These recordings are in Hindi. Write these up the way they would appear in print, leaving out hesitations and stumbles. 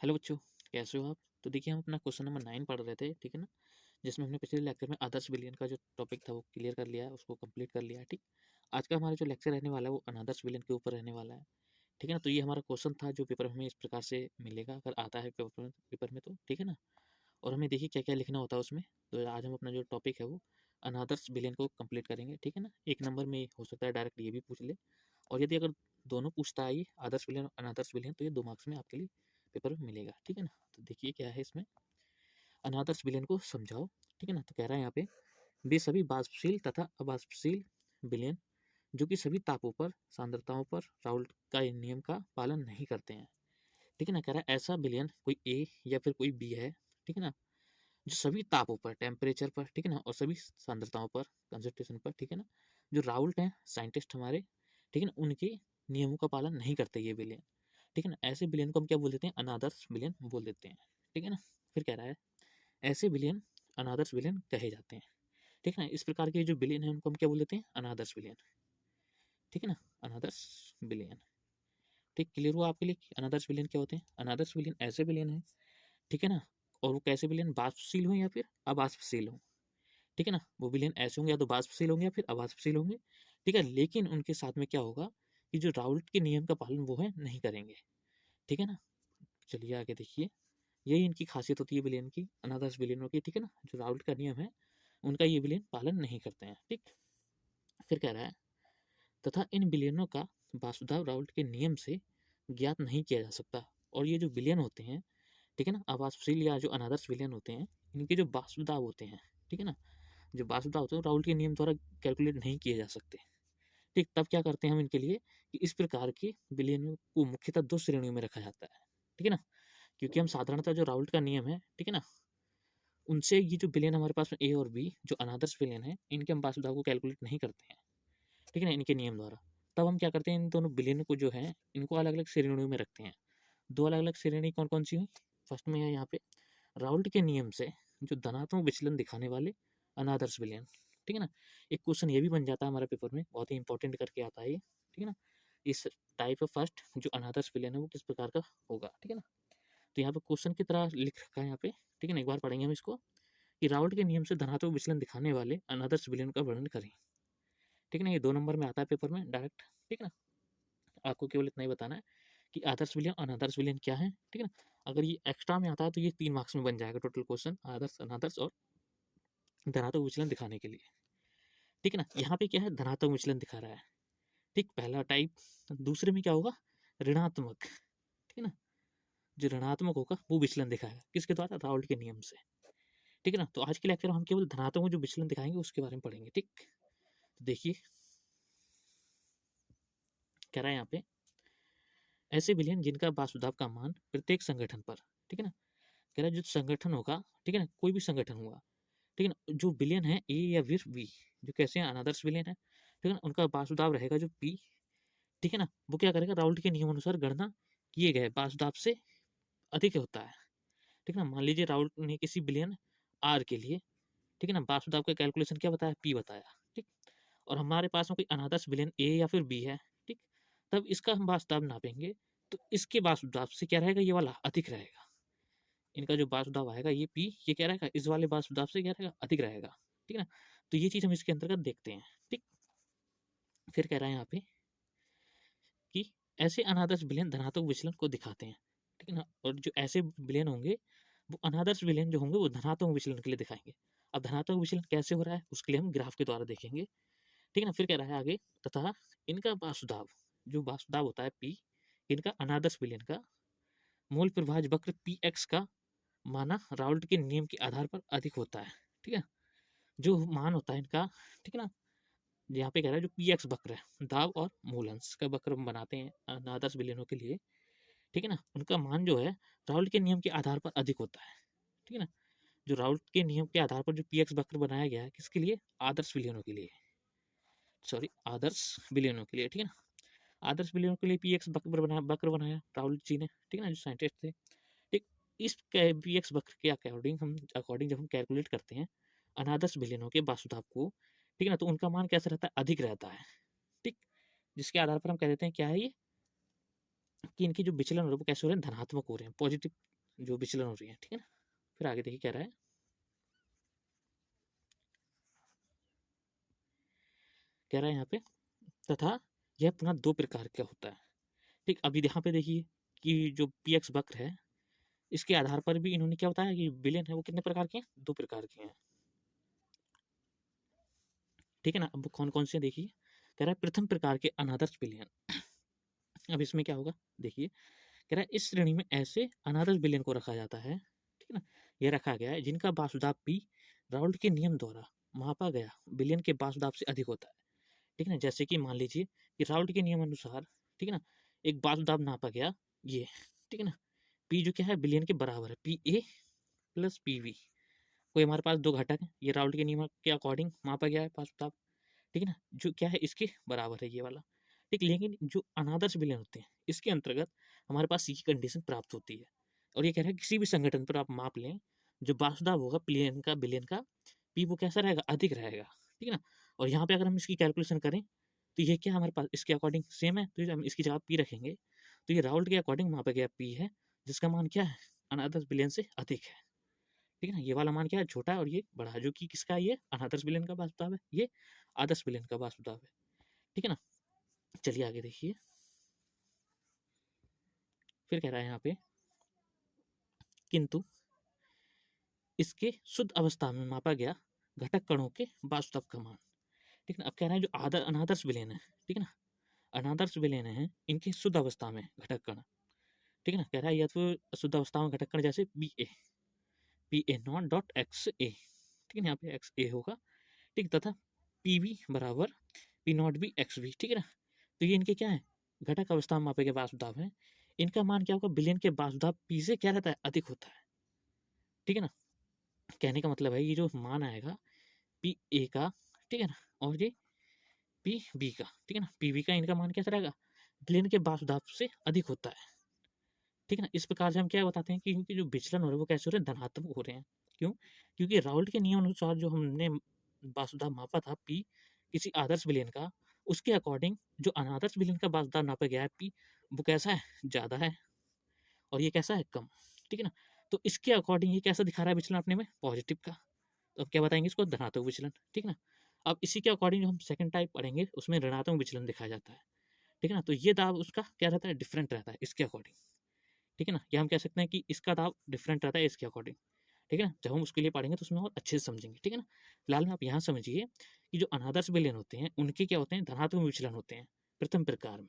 हेलो बच्चों, कैसे हो आप? तो देखिए हम अपना क्वेश्चन नंबर 9 पढ़ रहे थे, ठीक है ना? जिसमें हमने पिछले लेक्चर में आदर्श विलयन का जो टॉपिक था वो क्लियर कर लिया है, उसको कंप्लीट कर लिया है, ठीक? आज का हमारा जो लेक्चर रहने वाला है वो अनादर्श विलयन के ऊपर रहने वाला है, ठीक है ना? तो ये हमारा क्वेश्चन था जो पेपर में हमें इस प्रकार से मिलेगा अगर आता है पेपर में तो, ठीक है ना? और हमें देखिए क्या-क्या लिखना होता है उसमें। तो आज हम अपना जो टॉपिक है वो अनादर्श विलयन को कंप्लीट करेंगे, ठीक है ना? 1 नंबर में हो सकता है डायरेक्ट ये भी पूछ ले और यदि अगर दोनों पूछता है ये आदर्श विलयन और अनादर्श विलयन तो ये 2 मार्क्स में आपके लिए पेपर में मिलेगा, ठीक है ना? तो देखिए क्या है इसमें, अनादर्श विलयन को समझाओ, ठीक है ना? तो कह रहा है यहाँ पे वे सभी वाष्पशील तथा अवाष्पशील विलयन जो कि सभी तापों पर सांद्रताओं पर राउल्ट का नियम का पालन नहीं करते हैं, ठीक है ना? कह रहा है ऐसा विलयन कोई ए या फिर कोई बी है, ठीक है ना? जो सभी तापों पर, टेम्परेचर पर, ठीक है ना? और सभी सांद्रताओं पर, कंसंट्रेशन पर, ठीक है ना? जो राउल्ट हैं साइंटिस्ट हमारे, ठीक है ना? उनके नियमों का पालन नहीं करते ये विलयन, ठीक है ना? ऐसे विलयन को हम क्या बोल देते हैं? अनादर्श विलयन बोल देते हैं, ठीक है ना? फिर कह रहा है ऐसे विलयन अनादर्श विलयन कहे जाते हैं, ठीक है ना? इस प्रकार के जो विलयन है उनको हम क्या बोल देते हैं? अनादर्श विलयन, ठीक है ना? अनादर्श विलयन, ठीक, क्लियर हुआ आपके लिए कि अनादर्श विलयन क्या होते हैं? अनादर्श विलयन ऐसे विलयन है, ठीक है ना? और वो कैसे विलयन? वाष्पशील हो या फिर अवाष्पशील हो, ठीक है ना? वो विलयन ऐसे होंगे या तो वाष्पशील होंगे या फिर अवाष्पशील होंगे, ठीक है? लेकिन उनके साथ में क्या होगा कि जो राउल्ट के नियम का पालन वो है नहीं करेंगे, ठीक है ना? चलिए आगे देखिए, यही इनकी खासियत होती है विलयन की, अनादर्श विलयनों की, ठीक है ना? जो राउल्ट का नियम है उनका ये विलयन पालन नहीं करते हैं, ठीक। फिर कह रहा है तथा इन विलयनों का वासुदेव राउल्ट के नियम से ज्ञात नहीं किया जा सकता। और ये जो विलयन होते हैं, ठीक है ना, अवाष्पशील या जो अनादर्श विलयन होते हैं, इनके जो वासुदेव होते हैं, ठीक है ना, जो वासुदेव होते हैं राउल्ट के नियम द्वारा कैलकुलेट नहीं किए जा सकते, ठीक। तब क्या करते हैं हम इनके लिए कि इस प्रकार के विलयनों को मुख्यतः दो श्रेणियों में रखा जाता है, ठीक है ना। क्योंकि हम साधारणतः जो राउल्ट का नियम है, ठीक है ना, उनसे ये जो विलयन हमारे पास में ए और बी जो अनादर्श विलयन है इनके हम वासुदेव को कैलकुलेट नहीं करते हैं, ठीक है ना, इनके नियम द्वारा। तब हम क्या करते हैं, इन दोनों विलयनों को जो है इनको अलग अलग श्रेणियों में रखते हैं। दो अलग अलग श्रेणी कौन कौन सी हुई? फर्स्ट में है यहाँ पे राउल्ट के नियम से जो धनात्मक विचलन दिखाने वाले अनादर्श विलयन, ठीक है ना। एक क्वेश्चन ये भी बन जाता है हमारे पेपर में, बहुत ही इंपॉर्टेंट करके आता है ये, ठीक है ना। इस टाइप ऑफ फर्स्ट जो अनादर्श विलयन है वो किस प्रकार का होगा, ठीक है ना। तो यहाँ पे क्वेश्चन की तरह लिख रखा है यहाँ पे, ठीक है ना। एक बार पढ़ेंगे हम इसको कि राउल्ट के नियम से धनात्मक विचलन दिखाने वाले अनादर्श विलयन का वर्णन करें, ठीक है ना। ये 2 नंबर में आता है पेपर में डायरेक्ट, ठीक है ना। आपको केवल इतना ही बताना है कि आदर्श विलयन अनादर्श विलयन क्या है, ठीक है ना। अगर ये एक्स्ट्रा में आता है तो ये 3 मार्क्स में बन जाएगा टोटल क्वेश्चन, आदर्श अनादर्श और धनात्मक विचलन दिखाने के लिए, ठीक है ना। यहाँ पे क्या है, धनात्मक विचलन दिखा रहा है, ठीक, पहला टाइप। दूसरे में क्या होगा, ऋणात्मक, ठीक है ना। जो ऋणात्मक होगा वो विचलन दिखाएगा, किसके द्वारा? राउल्ट के नियम से, ठीक है ना। तो आज के लेक्चर में हम केवल धनात्मक जो विचलन दिखाएंगे उसके बारे में पढ़ेंगे, ठीक। तो देखिए कह रहा है यहाँ पे ऐसे विलयन जिनका वासुदेव का मान प्रत्येक संगठन पर, ठीक है ना। कह रहा है जो संगठन होगा, ठीक है ना, कोई भी संगठन हुआ, ठीक है ना, जो विलयन है ए या फिर बी, जो कैसे हैं अनादर्श विलयन है, ठीक है ना, उनका वासुदेव रहेगा जो पी, ठीक है ना। वो क्या करेगा, राउल्ट के नियम अनुसार गणना किए गए वासुदेव से अधिक होता है, ठीक है ना। मान लीजिए राउल्ट ने किसी विलयन आर के लिए, ठीक है ना, वासुदेव का कैलकुलेशन क्या बताया, पी बताया, ठीक। और हमारे पास में कोई अनादर्श विलयन ए या फिर बी है, ठीक। तब इसका हम वासुदेव नापेंगे तो इसके वासुदेव से क्या रहेगा, ये वाला अधिक रहेगा। इनका जो वासुदेव आएगा ये पी, ये क्या रहेगा, इस वाले वासुदेव से क्या रहेगा, अधिक रहेगा, ठीक है ना। तो ये चीज हम इसके अंतर्गत देखते हैं, ठीक। फिर कह रहा है यहाँ पे कि ऐसे अनादर्श विलयन धनात्मक विचलन को दिखाते हैं, ठीक है ना। और जो ऐसे विलयन होंगे वो अनादर्श विलयन जो होंगे वो धनात्मक विचलन के लिए दिखाएंगे। अब धनात्मक विचलन कैसे हो रहा है उसके लिए हम ग्राफ के द्वारा देखेंगे, ठीक है ना। फिर कह रहा है आगे तथा इनका वासुदेव, जो वासुदेव होता है पी, इनका अनादर्श विलयन का मूल प्रभाज वक्र पी एक्स का माना राउल्ट के नियम के आधार पर अधिक होता है, ठीक है। जो मान होता है इनका, ठीक है ना, यहाँ पे कह रहा है जो पी एक्स वक्र है, दाब और मूलंश का वक्र हम बनाते हैं अनादर्श विलयनों के लिए, ठीक है ना, उनका मान जो है राउल्ट के नियम के आधार पर अधिक होता है, ठीक है ना। जो राउल्ट के नियम के आधार पर जो पी एक्स वक्र बनाया गया है किसके लिए, आदर्श विलयनों के लिए, सॉरी आदर्श विलयनों के लिए, ठीक है ना। आदर्श विलयनों के लिए पी एक्स वक्र बनाया राउल्ट जी ने, ठीक है ना, जो साइंटिस्ट थे, ठीक। इस पी एक्स वक्र के अकॉर्डिंग जब हम कैलकुलेट करते हैं अनादर्श विलयनों के वासुदेव को, ठीक है ना, तो उनका मान कैसा रहता है, अधिक रहता है, ठीक। जिसके आधार पर हम कह देते हैं क्या है ये, कि इनकी जो विचलन हो रहे हैं वो कैसे हो रहे हैं, धनात्मक हो रहे हैं, पॉजिटिव जो विचलन हो रही है, ठीक है ना। फिर आगे देखिए क्या रहा है, कह रहा है यहाँ पे तथा यह पुनः दो प्रकार का होता है, ठीक। अब यहाँ पे देखिए कि जो पी एक्स वक्र है इसके आधार पर भी इन्होंने क्या बताया कि विलयन है वो कितने प्रकार के हैं, दो प्रकार के हैं, ठीक है ना। अब कौन कौन से देखिए, कह रहा है प्रथम प्रकार के अनादर्श विलयन। अब इसमें क्या होगा देखिए, कह रहा है इस श्रेणी में ऐसे अनादर्श विलयन को रखा जाता है, ठीक है ना, ये रखा गया है जिनका वासुदाब पी राउल्ट के नियम द्वारा मापा गया विलयन के वासुदाब से अधिक होता है, ठीक है ना। जैसे कि मान लीजिए कि राउल्ट के नियम अनुसार, ठीक है ना, एक वासुदाब नापा गया ये, ठीक है ना, पी जो क्या है विलयन के बराबर है, P A plus P V. कोई हमारे पास दो घटक है, ये राउल्ट के नियम के अकॉर्डिंग मापा गया है वासुदाब, ठीक है ना, जो क्या है इसके बराबर है ये वाला, ठीक। लेकिन जो अनादर्श विलयन होते हैं इसके अंतर्गत हमारे पास ये कंडीशन प्राप्त होती है, और ये कह रहा है किसी भी संगठन पर आप माप लें, जो वासुदाब होगा प्लेन का विलयन का, पी वो कैसा रहेगा, अधिक रहेगा, ठीक है ना। और यहाँ पे अगर हम इसकी कैलकुलेशन करें तो ये क्या हमारे पास इसके अकॉर्डिंग सेम है, तो हम इसकी जगह पी रखेंगे तो ये राउल्ट के अकॉर्डिंग मापा गया पी है, जिसका मान क्या है, अनादर्श विलयन से अधिक है, ठीक है ना। ये वाला मान क्या है, छोटा है, और ये बड़ा है, जो कि किसका है, ये अनादर्श विलयन का वासुदाब है, ये आदर्श विलयन का वासुदाब है, ठीक है ना। चलिए आगे देखिए, फिर कह रहा है यहाँ पे किंतु इसके शुद्ध अवस्था में मापा गया घटक कणों के वासुदाब का मान, ठीक है ना। अब कह रहा है जो अनादर्श विलयन है, ठीक है ना, अनादर्श विलयन है इनकी शुद्ध अवस्था में घटक कण, ठीक है ना, कह रहा है या तो शुद्ध अवस्था में घटक कण जैसे B A naught dot X A, ठीक है ना, यहाँ पे एक्स ए होगा, ठीक, तथा पी वी बराबर P naught B x V, ठीक है ना। तो ये इनके क्या है, घटक अवस्था में मापे गए वासुदाब है, इनका मान क्या होगा, विलयन के वासुदाब पी से क्या रहता है, अधिक होता है, ठीक है ना। कहने का मतलब है ये जो मान आएगा पी ए का, ठीक है ना, और ये पी बी का, ठीक है ना, पी बी का इनका मान कैसा रहेगा, विलयन के वासुदाब से अधिक होता है, ठीक है ना। इस प्रकार से हम क्या बताते हैं कि इनके जो विचलन हो रहे हैं वो कैसे हो रहे हैं, धनात्मक हो रहे हैं। क्यों, क्योंकि राउल्ट के नियम अनुसार जो हमने वासुदाब मापा था पी किसी आदर्श विलयन का, उसके अकॉर्डिंग जो अनादर्श विलयन का वासुदाब नापा गया है पी, वो कैसा है, ज़्यादा है, और ये कैसा है, कम, ठीक है ना। तो इसके अकॉर्डिंग ये कैसा दिखा रहा है विचलन अपने में, पॉजिटिव का। तो अब क्या बताएंगे इसको, धनात्मक विचलन, ठीक है ना। अब इसी के अकॉर्डिंग जो हम सेकंड टाइप पढ़ेंगे उसमें ऋणात्मक विचलन दिखाया जाता है, ठीक है ना। तो ये दाब उसका क्या रहता है, डिफरेंट रहता है इसके अकॉर्डिंग, ठीक है ना। या हम कह सकते हैं कि इसका दाब डिफरेंट रहता है इसके अकॉर्डिंग, ठीक है ना। जब हम उसके लिए पढ़ेंगे तो उसमें और अच्छे से समझेंगे, ठीक है ना। फिलहाल में आप यहाँ समझिए कि जो अनादर्श विलयन होते हैं उनके क्या होते हैं, धनात्मक विचलन होते हैं प्रथम प्रकार में,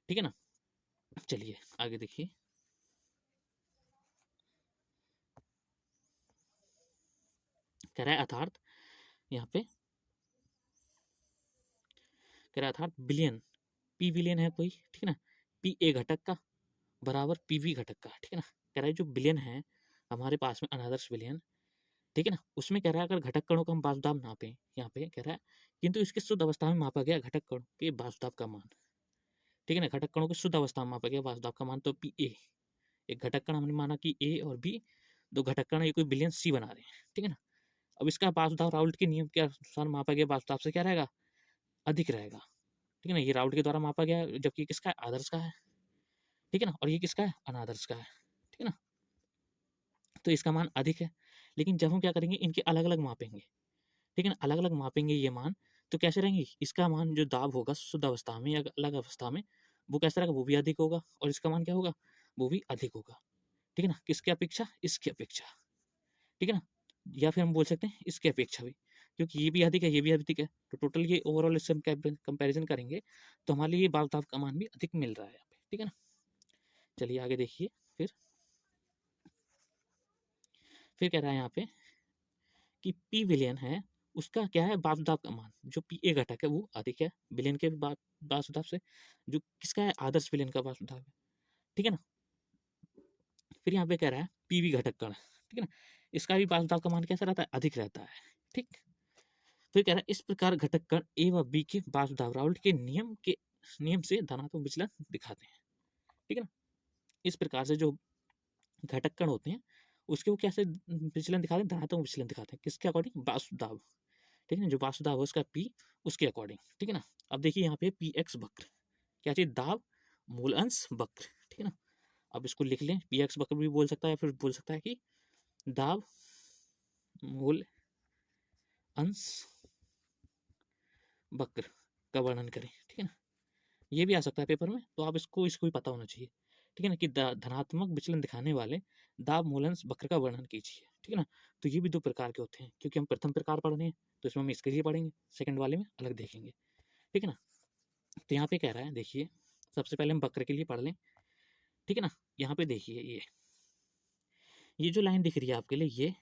ठीक है ना। चलिए आगे देखिए, कह रहा है अर्थात यहाँ पे कह रहा है अर्थात विलयन पी विलयन है कोई, ठीक है ना, पी ए घटक का बराबर पी वी घटक का, ठीक है ना। कह रहा है जो विलयन है हमारे पास में अनादर्श विलयन, ठीक है ना, उसमें कह रहा है अगर घटक कणों का हम वासुदाब नापें, यहाँ पे कह रहा है किंतु इसकी शुद्ध अवस्था में मापा गया घटक कणों के वासुदाब का मान, ठीक है ना, घटक कणों की शुद्ध अवस्था में मापा गया वासुदाब का मान, तो पी ए, एक घटक कण हमने माना कि ए और बी दो घटक कण ये कोई विलयन सी बना रहे हैं, ठीक है ना। अब इसका वासुदाब राउल्ट के नियम के अनुसार मापा गया वासुदाब से क्या रहेगा, अधिक रहेगा, ठीक है ना। ये राउल्ट के द्वारा मापा गया जबकि किसका है, आदर्श का है, ठीक है ना, और ये किसका है, अनादर्श का है, ठीक है ना। तो इसका मान अधिक है, लेकिन जब हम क्या करेंगे इनके अलग अलग मापेंगे, ठीक है ना, अलग अलग मापेंगे ये मान, तो कैसे रहेंगे, इसका मान जो दाब होगा शुद्ध अवस्था में या अलग अवस्था में वो कैसा रहेगा, वो भी अधिक होगा, और इसका मान क्या होगा, वो भी अधिक होगा, ठीक है ना, किसके अपेक्षा, इसकी अपेक्षा, ठीक है ना। या फिर हम बोल सकते हैं इसकी अपेक्षा भी, क्योंकि ये भी अधिक है ये भी अधिक है, तो टोटल ये ओवरऑल इससे हम कंपेरिजन करेंगे तो हमारे लिए बाल दाब का मान भी अधिक मिल रहा है यहाँ पे, ठीक है ना। चलिए आगे देखिए, फिर कह रहा है यहाँ पे कि पी विलियन है उसका क्या है, वासुदाब का मान, जो पी ए घटक है वो अधिक है विलियन के वासुदाब से, जो किसका है, आदर्श विलियन का वासुदाब है, ठीक है ना। फिर यहाँ पे कह रहा है पीवी घटक कण, ठीक है ना, इसका भी वासुदाब का मान कैसा रहता है, अधिक रहता है, ठीक। फिर कह रहा है इस प्रकार घटक कण ए व बी के वासुदाब राउल्ट के नियम से धनात्मक विचलन दिखाते हैं, ठीक है ना। इस प्रकार से जो घटक कण होते हैं उसके वो कैसे विचलन दिखाते हैं, धनात्मक विचलन दिखाते हैं, किसके अकॉर्डिंग, वासुदाब, ठीक है ना, जो वासुदाब है उसका पी उसके अकॉर्डिंग, ठीक है ना। अब देखिए यहाँ पे पी एक्स वक्र क्या चीज, दाब मूल अंश वक्र, ठीक है ना। अब इसको लिख लें, पी एक्स वक्र भी बोल सकता है, फिर बोल सकता है कि दाब मूल अंश वक्र का वर्णन करें, ठीक है ना। ये भी आ सकता है पेपर में, तो आप इसको भी पता होना चाहिए, ठीक है ना, कि धनात्मक विचलन दिखाने वाले दाब मूलंश वक्र का वर्णन कीजिए, ठीक है ना। तो ये भी दो प्रकार के होते हैं, क्योंकि हम प्रथम प्रकार पढ़ रहे हैं तो इसमें हम इसके लिए पढ़ेंगे, सेकंड वाले में अलग देखेंगे, ठीक है ना। तो यहाँ पे कह रहा है, देखिए सबसे पहले हम वक्र के लिए पढ़ लें, ठीक है ना। यहाँ पे देखिए ये जो लाइन दिख रही है आपके लिए,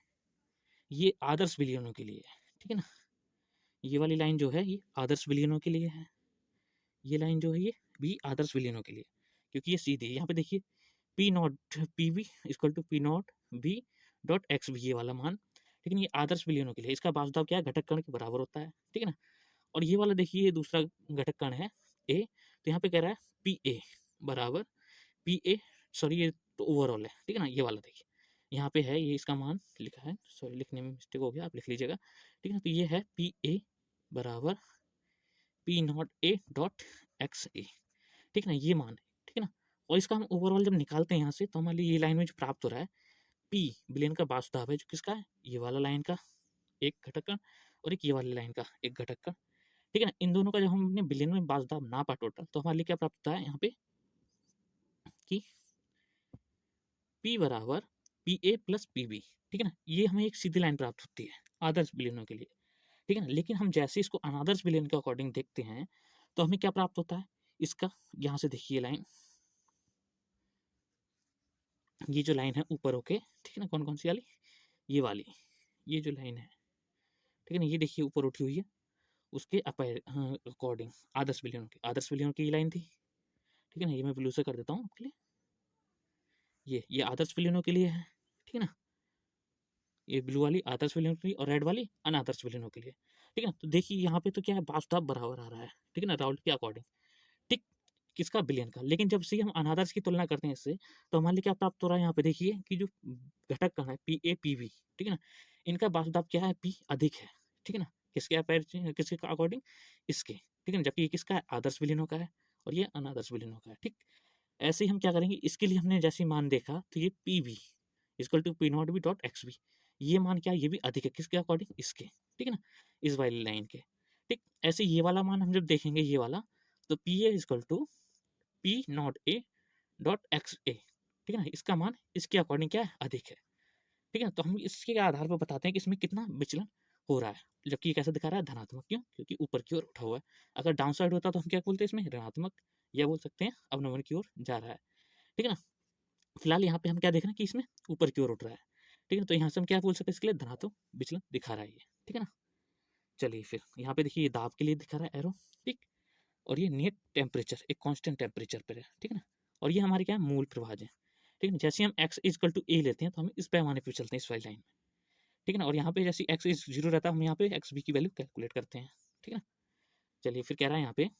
ये आदर्श विलयनों के लिए है, ठीक है ना। ये वाली लाइन जो है ये आदर्श विलयनों के लिए है, ये लाइन जो है ये भी आदर्श विलयनों के लिए, क्योंकि ये सीधी, यहाँ पे देखिए P naught P V equal to P naught V dot x V, ये वाला मान, लेकिन ये आदर्श विलयनों के लिए, इसका वास्तव क्या है, घटक कण के बराबर होता है, ठीक है ना। और ये वाला देखिए ये दूसरा घटक कण है ए, तो यहाँ पे कह रहा है पी ए बराबर पी ए, सॉरी ये तो ओवरऑल है, ठीक है ना। ये वाला देखिए यहाँ पे है, ये इसका मान लिखा है, सॉरी लिखने में मिस्टेक हो गया, आप लिख लीजिएगा, ठीक है ना। तो ये है पी ए बराबर P naught A dot X A, ठीक है ना, ये मान है, ठीक है ना। और इसका हम ओवरऑल जब निकालते हैं यहाँ से, तो हमारे लिए ये लाइन में जो प्राप्त हो रहा है पी विलयन का वास्तव है, जो किसका है, ये वाला लाइन का एक घटक कण और एक ये वाली लाइन का एक घटक कण, ठीक है ना। इन दोनों का जब हमने विलयन में वास्तव नापा टोटल, तो हमारे लिए क्या प्राप्त होता है यहाँ पे कि P बराबर P A plus P B, ठीक है ना। ये हमें एक सीधी लाइन प्राप्त होती है आदर्श विलयनों के लिए, ठीक है ना। लेकिन हम जैसे इसको अनादर्श विलयन के अकॉर्डिंग देखते हैं, तो हमें क्या प्राप्त होता है इसका, यहाँ से देखिए लाइन, ये जो लाइन है ऊपर होके, ठीक है ना, कौन कौन सी वाली, ये वाली, ये जो लाइन है, ठीक है ना, ये देखिए ऊपर उठी हुई है, उसके अकॉर्डिंग आदर्श विलयनों की लाइन थी, ठीक है ना। ये मैं ब्लू से कर देता हूँ आपके लिए, ये आदर्श विलयनों के लिए है, ठीक है ना। ये ब्लू वाली आदर्श विलयनों के लिए और रेड वाली अनादर्श विलयनों के लिए, ठीक है ना। तो देखिए यहाँ पे तो क्या है, वास्तव बराबर आ रहा है, ठीक है ना, राउल्ट के अकॉर्डिंग, ठीक, किसका, विलयन का। लेकिन जब से हम अनादर्श की तुलना करते हैं इससे, तो हमारे लिए क्या प्राप्त हो रहा है, यहाँ पे देखिए कि जो घटक कण है पी ए पी वी, ठीक है ना, इनका वास्तव क्या है, पी अधिक है, ठीक है ना, किसके किसके अकॉर्डिंग, इसके, ठीक है ना। जबकि ये किसका है, आदर्श विलयनों का है और ये अनादर्श विलयनों का है, ठीक। ऐसे ही हम क्या करेंगे, इसके लिए हमने जैसे मान देखा, तो ये P V equal to P naught V dot x V, ये मान क्या है, ये भी अधिक है, किसके अकॉर्डिंग, इसके, ठीक है ना, इस वाली लाइन के, ठीक। ऐसे ये वाला मान हम जब देखेंगे ये वाला, तो P A equal to P naught A dot X A, ठीक है ना, इसका मान इसके अकॉर्डिंग क्या है, अधिक है, ठीक है ना। तो हम इसके आधार पर बताते हैं कि इसमें कितना विचलन हो रहा है, जबकि ये कैसे दिखा रहा है, धनात्मक, क्यों, क्योंकि ऊपर की ओर उठा हुआ है। अगर डाउन साइड होता तो हम क्या बोलते हैं इसमें, ऋणात्मक, या बोल सकते हैं अवनमन की ओर जा रहा है, ठीक है ना। फिलहाल यहाँ पे हम क्या देख रहे हैं कि इसमें ऊपर की ओर उठ रहा है, ठीक है ना। तो यहाँ से हम क्या बोल सकते हैं, इसके लिए धनात्मक विचलन दिखा रहा है ये, ठीक है ना। चलिए फिर यहाँ पे देखिए, ये दाब के लिए दिखा रहा है एरो, ठीक, और ये नेट टेम्परेचर एक कांस्टेंट टेम्परेचर पर है, ठीक है ना। और ये हमारे क्या है, मूल प्रभाज है, ठीक है ना। जैसे हम x इक्वल टू ए लेते हैं, तो हम इस पैमाने पे चलते हैं, इस वाली लाइन में, ठीक है ना। और यहाँ पे जैसे x इज 0 रहता है, हम यहाँ पे एक्स बी की वैल्यू कैलकुलेट करते हैं, ठीक है ना। चलिए फिर कह रहा है यहाँ पे,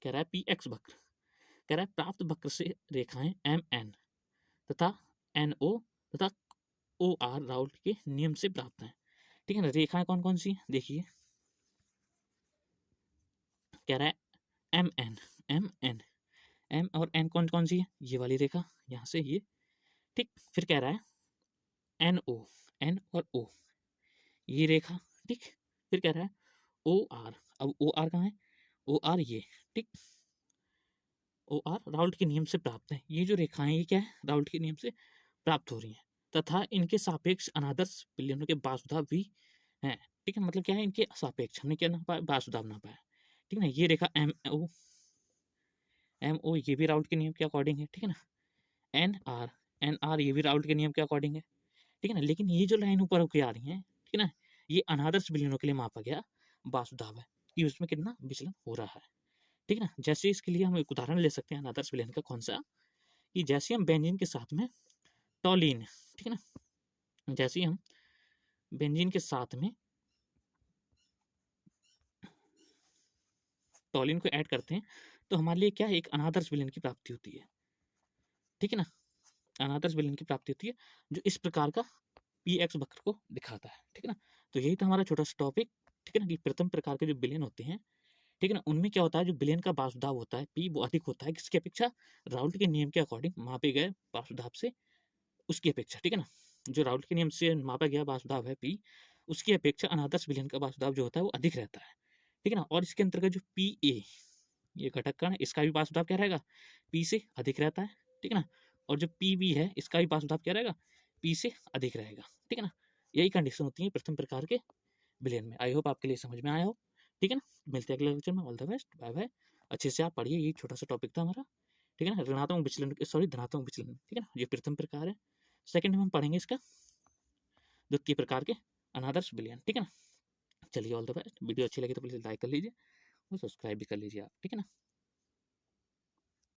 कह रहा है पी एक्स वक्र, कह रहा है प्राप्त वक्र से रेखाएं एम एन तथा एन ओ तथा ओ आर राउल्ट के नियम से प्राप्त हैं, ठीक है ना। रेखाएं कौन कौन सी हैं, देखिए कह रहा है M N, M N, M और एन कौन कौन सी है, ये वाली रेखा यहाँ से ये, ठीक। फिर कह रहा है एन ओ, एन और ओ, ये रेखा, ठीक। फिर कह रहा है ओ आर, अब ओ आर कहाँ है, ओ आर ये, ठीक, ओ आर राउल्ट के नियम से प्राप्त है। ये जो रेखाएं ये क्या है, राउल्ट के नियम से प्राप्त हो रही हैं, तथा इनके सापेक्ष अनादर्श विलयनों के वासुदाव भी हैं, ठीक है। मतलब क्या है, इनके सापेक्ष हमने क्या ना पाया, वासुदाव ना पाया, ठीक है ना। ये रेखा एम ओ, एम ओ ये भी राउल्ट के नियम के अकॉर्डिंग है, ठीक है ना। एन आर, एन आर ये भी राउल्ट के नियम के अकॉर्डिंग है, ठीक है ना। लेकिन ये जो लाइन ऊपर होकर आ रही है, ठीक है ना, ये अनादर्श विलयनों के लिए मापा गया वासुदाव है, कि उसमें कितना विचलन हो रहा है, ठीक है ना। जैसे इसके लिए हम एक उदाहरण ले सकते हैं अनादर्श विलयन का, कौन सा, कि जैसे हम बेंजीन के साथ में टॉलिन, ठीक है ना, जैसे हम बेंजीन के साथ में टॉलिन को ऐड करते हैं, तो हमारे लिए क्या है, एक अनादर्श विलयन की प्राप्ति होती है, ठीक है ना। अनादर्श विलयन की प्राप्ति होती है, जो इस प्रकार का पी एक्स वक्र को दिखाता है, ठीक है ना। तो यही था हमारा छोटा सा टॉपिक, ठीक है ना, कि प्रथम प्रकार के जो विलयन होते हैं, ठीक है ना। उनमें क्या होता है, जो विलयन का वासुदाव होता है पी, वो अधिक होता है किसकी अपेक्षा, राउल्ट के नियम के अकॉर्डिंग मापे गए वासुदाव से, उसकी अपेक्षा, ठीक है ना। जो राउल्ट के नियम से मापा गया वासुदाव है पी, उसकी अपेक्षा अनादर्श विलयन का वासुदाव जो होता है वो अधिक रहता है, ठीक है ना। और इसके अंतर्गत जो पी ए, ये घटक कण है, इसका भी वासुदाव क्या रहेगा, पी से अधिक रहता है, ठीक है ना। और जो पी बी है, इसका भी वासुदाव क्या रहेगा, पी से अधिक रहेगा, ठीक है ना। यही कंडीशन होती है प्रथम प्रकार के विलयन में। आई होप आपके लिए समझ में आया हो, ठीक है ना। मिलते हैं अगले लेक्चर में। All the best, bye bye. अच्छे से आप पढ़िए, ये छोटा सा टॉपिक था हमारा, ठीक है ना। ऋणात्मक विचलन, सॉरी धनात्मक विचलन, ठीक है ना, ये प्रथम प्रकार है। सेकंड में हम पढ़ेंगे इसका द्वितीय प्रकार के अनादर्श विलयन, ठीक है ना। चलिए, ऑल द बेस्ट। वीडियो अच्छी लगी तो प्लीज लाइक कर लीजिए और सब्सक्राइब भी कर लीजिए आप, ठीक है ना।